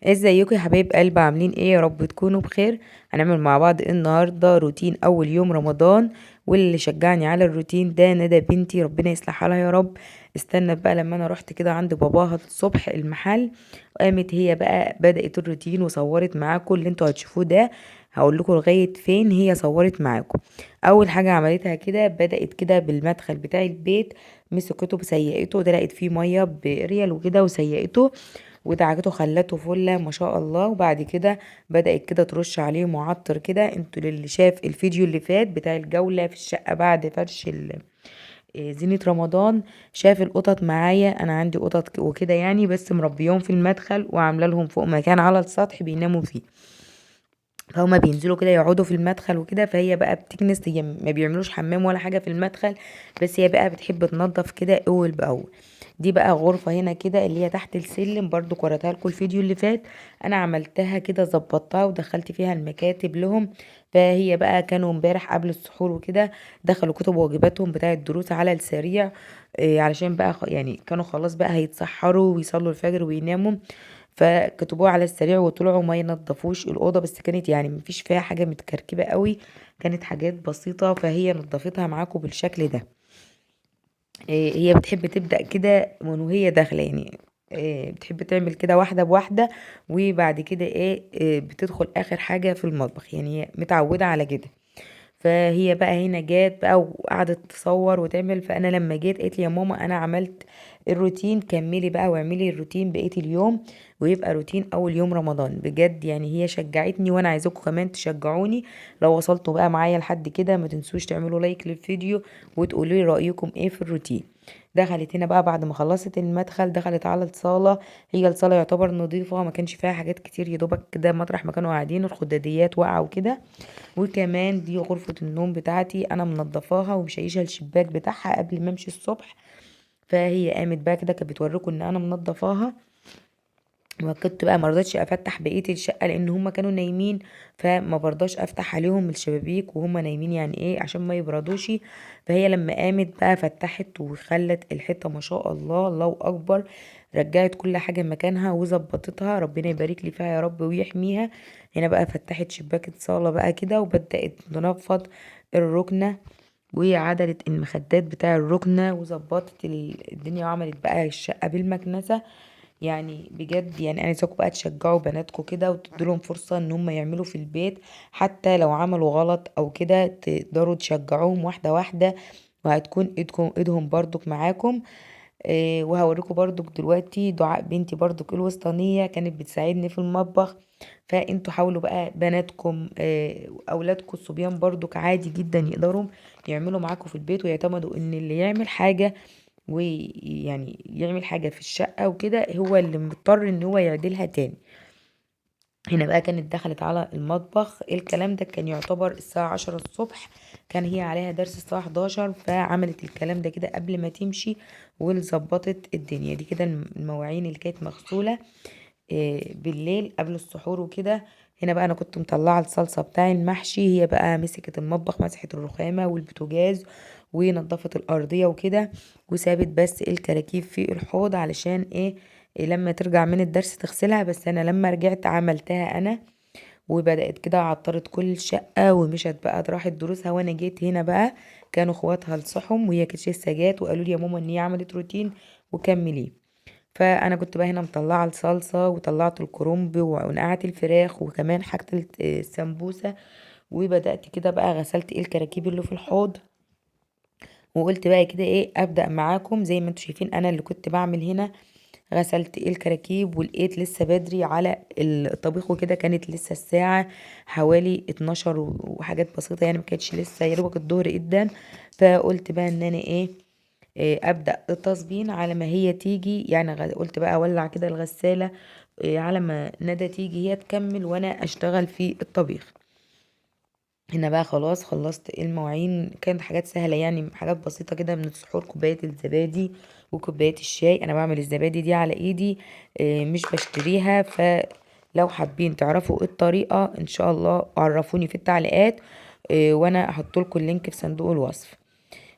ازيكم يا حبايب قلب، عاملين ايه؟ يا رب تكونوا بخير. هنعمل مع بعض النهارده روتين اول يوم رمضان، واللي شجعني على الروتين ده ندى بنتي، ربنا يصلح حالها يا رب. استنى بقى لما انا رحت كده عند باباها الصبح المحل، وقامت هي بقى بدأت الروتين وصورت معاكم اللي انتوا هتشوفوه ده. هقول لكم لغايه فين هي صورت معاكم. اول حاجه عملتها كده، بدأت كده بالمدخل بتاع البيت، مسكته بسيقته، دلقت فيه ميه باريال وكده وسيقته ودعكته خلته فله ما شاء الله. وبعد كده بدأت كده ترش عليه معطر كده. انتوا اللي شاف الفيديو اللي فات بتاع الجولة في الشقة بعد فرش زينة رمضان، شاف القطط معايا. انا عندي قطط وكده يعني، بس مربيهم في المدخل وعامله لهم فوق مكان على السطح بيناموا فيه. فهما بينزلوا كده يقعدوا في المدخل وكده، فهي بقى بتكنس، هي ما بيعملوش حمام ولا حاجة في المدخل، بس هي بقى بتحب تنظف كده اول باول. دي بقى غرفة هنا كده اللي هي تحت السلم، برضو وريتها لكم الفيديو اللي فات. انا عملتها كده، ظبطتها ودخلت فيها المكاتب لهم. فهي بقى كانوا امبارح قبل السحور وكده دخلوا كتب واجباتهم بتاع الدروس على السريع، علشان بقى يعني كانوا خلاص بقى هيتسحروا ويصلوا الفجر ويناموا. فكتبوها على السريع وطلعوا ما ينضفوش الأوضة، بس كانت يعني مفيش فيها حاجة متكركبة قوي، كانت حاجات بسيطة، فهي نضفتها معاكم بالشكل ده. هي بتحب تبدأ كده من وهي داخلة يعني، بتحب تعمل كده واحدة بواحدة، وبعد كده ايه بتدخل آخر حاجة في المطبخ، يعني هي متعودة على كده. فهي بقى هنا جات بقى وقعدت تصور وتعمل. فانا لما جيت قالت لي يا ماما انا عملت الروتين، كملي بقى واعملي الروتين بقية اليوم، ويبقى روتين اول يوم رمضان. بجد يعني هي شجعتني، وانا عايزاكم كمان تشجعوني. لو وصلتوا بقى معايا لحد كده ما تنسوش تعملوا لايك للفيديو وتقولوا لي رأيكم ايه في الروتين. دخلت هنا بقى بعد ما خلصت المدخل، دخلت على الصالة. هي الصالة يعتبر نظيفة، ما كانش فيها حاجات كتير، يا دوبك كده مطرح ما كانوا قاعدين الخداديات واقعة وكده. وكمان دي غرفة النوم بتاعتي انا منضفاها ومشيشة الشباك بتاعها قبل ما امشي الصبح. فهي قامت بقى كده كانت بتوريكم ان انا منضفاها. وكنت بقى مرضتش افتح بقية الشقة لان هما كانوا نايمين، فما برضاش افتح عليهم الشبابيك وهما نايمين، يعني ايه عشان ما يبردوش. فهي لما قامت بقى فتحت وخلت الحيطة ما شاء الله الله اكبر، رجعت كل حاجة مكانها وظبطتها، ربنا يبارك لي فيها يا رب ويحميها. هنا بقى فتحت شباك الصالة بقى كده وبدأت تنفض الركنة، وعدلت المخدات بتاع الركنة وظبطت الدنيا، وعملت بقى الشقة بالمكنسة. يعني بجد يعني انا عايزاكم بقى تشجعوا بناتكم كده وتدوا لهم فرصة ان هم يعملوا في البيت، حتى لو عملوا غلط او كده تقدروا تشجعوهم واحدة واحدة، وهتكون ايدهم برضك معاكم. وهوريكم برضك دلوقتي دعاء بنتي برضك الوسطانية كانت بتساعدني في المطبخ. فانتوا حاولوا بقى بناتكم، اولادكم الصبيان برضك عادي جدا يقدروا يعملوا معاكم في البيت، ويعتمدوا ان اللي يعمل حاجة ويعني يعمل حاجة في الشقة وكده هو اللي مضطر ان هو يعدلها تاني. هنا بقى كانت دخلت على المطبخ، الكلام ده كان يعتبر الساعة 10 الصبح، كان هي عليها درس الساعة 11، فعملت الكلام ده كده قبل ما تمشي وظبطت الدنيا دي كده. المواعين اللي كانت مغسولة بالليل قبل السحور وكده. هنا بقى انا كنت مطلعه الصلصه بتاع المحشي، هي بقى مسكت المطبخ، مسحت الرخامه والبوتاجاز ونضفت الارضيه وكده، وسابت بس الكراكيب في الحوض علشان ايه لما ترجع من الدرس تغسلها. بس انا لما رجعت عملتها انا، وبدأت كده عطرت كل الشقة ومشت بقى راحت دروسها. وانا جيت هنا بقى كانوا اخواتها لصحهم، وهي كانت لسه جات وقالوا لي يا ماما ان هي عملت روتين وكمليه. فانا كنت بقى هنا مطلعه الصلصه وطلعت الكرنب ونقعت الفراخ وكمان حاجه السمبوسه، وبدات كده بقى غسلت ايه الكراكيب اللي في الحوض. وقلت بقى كده ايه ابدا معاكم زي ما انتم شايفين انا اللي كنت بعمل هنا. غسلت ايه الكراكيب ولقيت لسه بدري على الطبيخ وكده، كانت لسه الساعه حوالي 12 وحاجات بسيطه، يعني ما كانتش لسه يا دوبك الظهر جدا. فقلت بقى ان انا ايه ابدا التصبين على ما هي تيجي، يعني قلت بقى اولع كده الغساله على ما ندى تيجي هي تكمل وانا اشتغل في الطبيخ. هنا بقى خلاص خلصت المواعين، كانت حاجات سهله يعني حاجات بسيطه كده من السحور، كوبايه الزبادي وكوبايه الشاي. انا بعمل الزبادي دي على ايدي، مش بشتريها. فلو حابين تعرفوا الطريقه ان شاء الله عرفوني في التعليقات، وانا احط لكم اللينك في صندوق الوصف.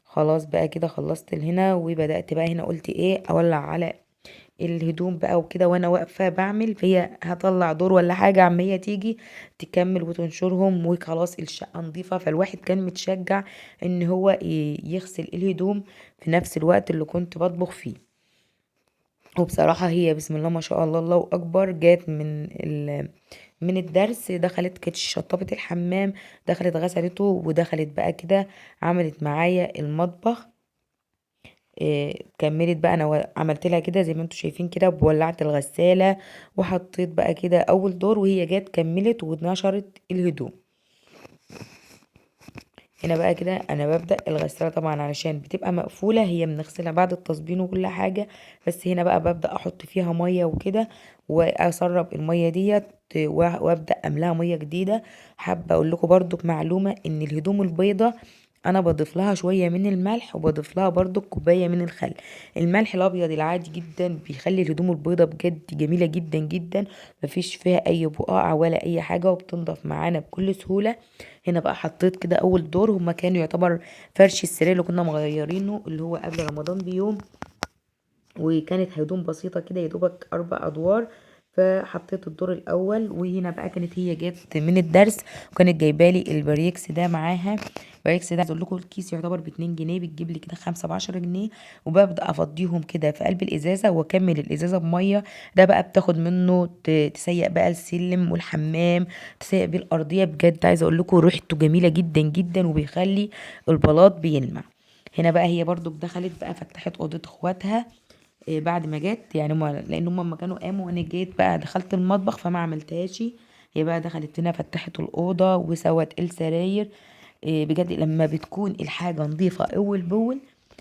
خلاص بقى كده خلصت هنا، وبدأت بقى هنا قلت ايه اولع على الهدوم بقى وكده وانا واقفة بعمل، فهي هطلع دور ولا حاجة عما هي تيجي تكمل وتنشرهم وخلاص الشقة نظيفة. فالواحد كان متشجع ان هو يغسل الهدوم في نفس الوقت اللي كنت بطبخ فيه. وبصراحة هي بسم الله ما شاء الله الله أكبر، جات من الدرس دخلت كانت شطبت الحمام، دخلت غسلته ودخلت بقى كده عملت معايا المطبخ. كملت بقى انا عملت لها كده زي ما انتوا شايفين كده، ولعت الغسالة وحطيت بقى كده اول دور، وهي جات كملت ونشرت الهدوم. هنا بقى كده انا ببدأ الغسالة طبعا علشان بتبقى مقفولة، هي بنغسلها بعد التصبين وكل حاجة، بس هنا بقى ببدأ احط فيها مية وكده واسرب المية ديت وابدأ املاها مية جديدة. حابة اقول لكم برضو معلومة ان الهدوم البيضة انا بضيف لها شوية من الملح وبضيف لها برضو كوباية من الخل. الملح الابيض العادي جدا بيخلي الهدوم البيضة بجد جميلة جدا جدا، مفيش فيها اي بقاع ولا اي حاجة وبتنضف معانا بكل سهولة. هنا بقى حطيت كده اول دور، هما كانوا يعتبر فرش السرير اللي كنا مغيرينه اللي هو قبل رمضان بيوم، وكانت هدوم بسيطة كده يا دوبك 4 أدوار. فحطيت الدور الأول، وهنا بقى كانت هي جت من الدرس وكانت جايبالي البريكس ده معاها. البريكس ده عايز اقول لكم الكيس يعتبر ب2 جنيه، بتجيب لي كده 5 ب10 جنيه. وببدأ أفضيهم كده في قلب الإزازة وأكمل الإزازة بمية. ده بقى بتاخد منه تسيق بقى السلم والحمام، تسيق بيه الأرضية. بجد عايزة اقول لكم ريحته جميلة جدا جدا وبيخلي البلاط بيلمع. هنا بقى هي برضو دخلت بقى فتحت أوضة اخواتها بعد ما جت، يعني لان هم لما كانوا قاموا وانا جيت بقى دخلت المطبخ فما عملتهاش. هي بقى دخلت هنا فتحت الاوضه وسوت السراير. بجد لما بتكون الحاجه نظيفه اول باول،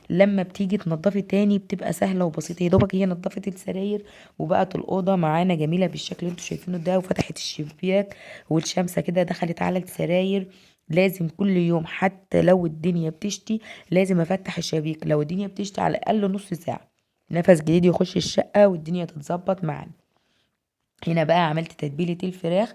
لما بتيجي تنضفي تاني بتبقى سهله وبسيطه. يا دوبك هي نضفت السراير وبقت الاوضه معانا جميله بالشكل اللي انتوا شايفينه ده، وفتحت الشباك والشمسه كده دخلت على السراير. لازم كل يوم حتى لو الدنيا بتشتي لازم افتح الشبابيك، لو الدنيا بتشتي على الاقل نص ساعه نفس جديد يخش الشقة والدنيا تتظبط معانا. هنا بقى عملت تتبيلة الفراخ.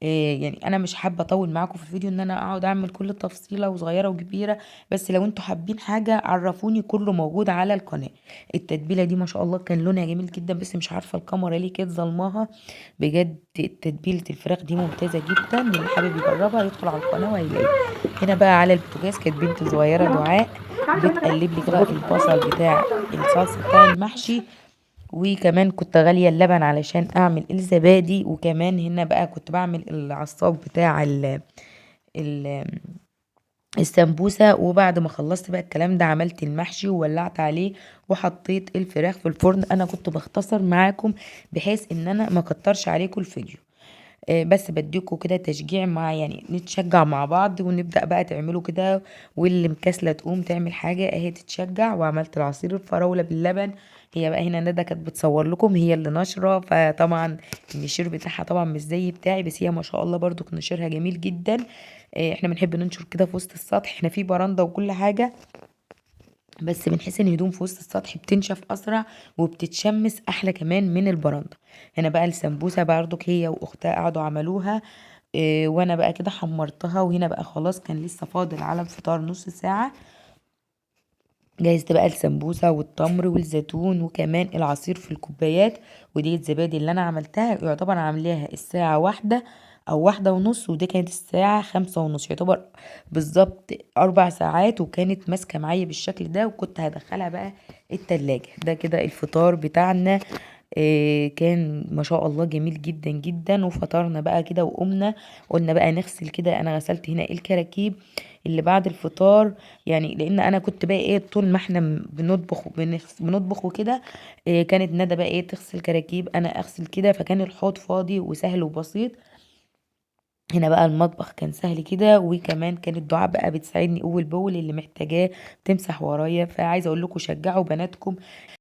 يعني انا مش حابه اطول معاكم في الفيديو ان انا اقعد اعمل كل تفصيله وصغيره وكبيره، بس لو انتوا حابين حاجه عرفوني، كله موجود على القناه. التتبيله دي ما شاء الله كان لونها جميل جدا، بس مش عارفه الكاميرا ليه كانت ظلماها. بجد تتبيله الفراخ دي ممتازه جدا، اللي حابب يجربها يدخل على القناه وهيلاقيها. هنا بقى على البوتاجاز كانت بنت صغيره دعاء بتقلب لي كده البصل بتاع الصلصه بتاع المحشي. وكمان كنت غالية اللبن علشان اعمل الزبادي، وكمان هنا بقى كنت بعمل العصاج بتاع ال السمبوسة. وبعد ما خلصت بقى الكلام ده عملت المحشي وولعت عليه وحطيت الفراخ في الفرن. انا كنت بختصر معاكم بحيث ان انا ما كترش عليكم الفيديو، بس بديكوا كده تشجيع مع يعني نتشجع مع بعض ونبدأ بقى تعملوا كده. واللي مكسلة تقوم تعمل حاجة اهي تتشجع. وعملت العصير الفراولة باللبن. هي بقى هنا ندى كانت بتصور لكم، هي اللي نشرة، فطبعا النشير بتاعها طبعا مش زي بتاعي، بس هي ما شاء الله برضو نشيرها جميل جدا. احنا بنحب ننشر كده في وسط السطح، احنا في برندة وكل حاجة، بس بنحس ان الهدوم في وسط السطح بتنشف اسرع وبتتشمس احلى كمان من البرندة. هنا بقى السمبوسة برضك هي واختها قعدوا عملوها. وانا بقى كده حمرتها. وهنا بقى خلاص كان لسه فاضل على الفطار نص ساعة. جهزت بقى السمبوسة والتمر والزيتون وكمان العصير في الكوبايات. ودي الزبادي اللي انا عملتها يعتبر عاملاها الساعة 1 او 1:30، ودي كانت الساعة 5:30، يعتبر بالظبط 4 ساعات. وكانت ماسكة معايا بالشكل ده، وكنت هدخلها بقى التلاجة. ده كده الفطار بتاعنا. كان ما شاء الله جميل جدا جدا. وفطرنا بقى كده وقمنا قلنا بقى نغسل كده. انا غسلت هنا الكراكيب اللي بعد الفطار، يعني لان انا كنت بقى ايه طول ما احنا بنطبخ بنطبخ وكده. كانت ندى بقى ايه تغسل كراكيب انا اغسل كده، فكان الحوض فاضي وسهل وبسيط. هنا بقى المطبخ كان سهل كده. وكمان كانت دعاء بقى بتساعدني اول باول اللي محتاجاه تمسح ورايا. فعايزه اقول لكم شجعوا بناتكم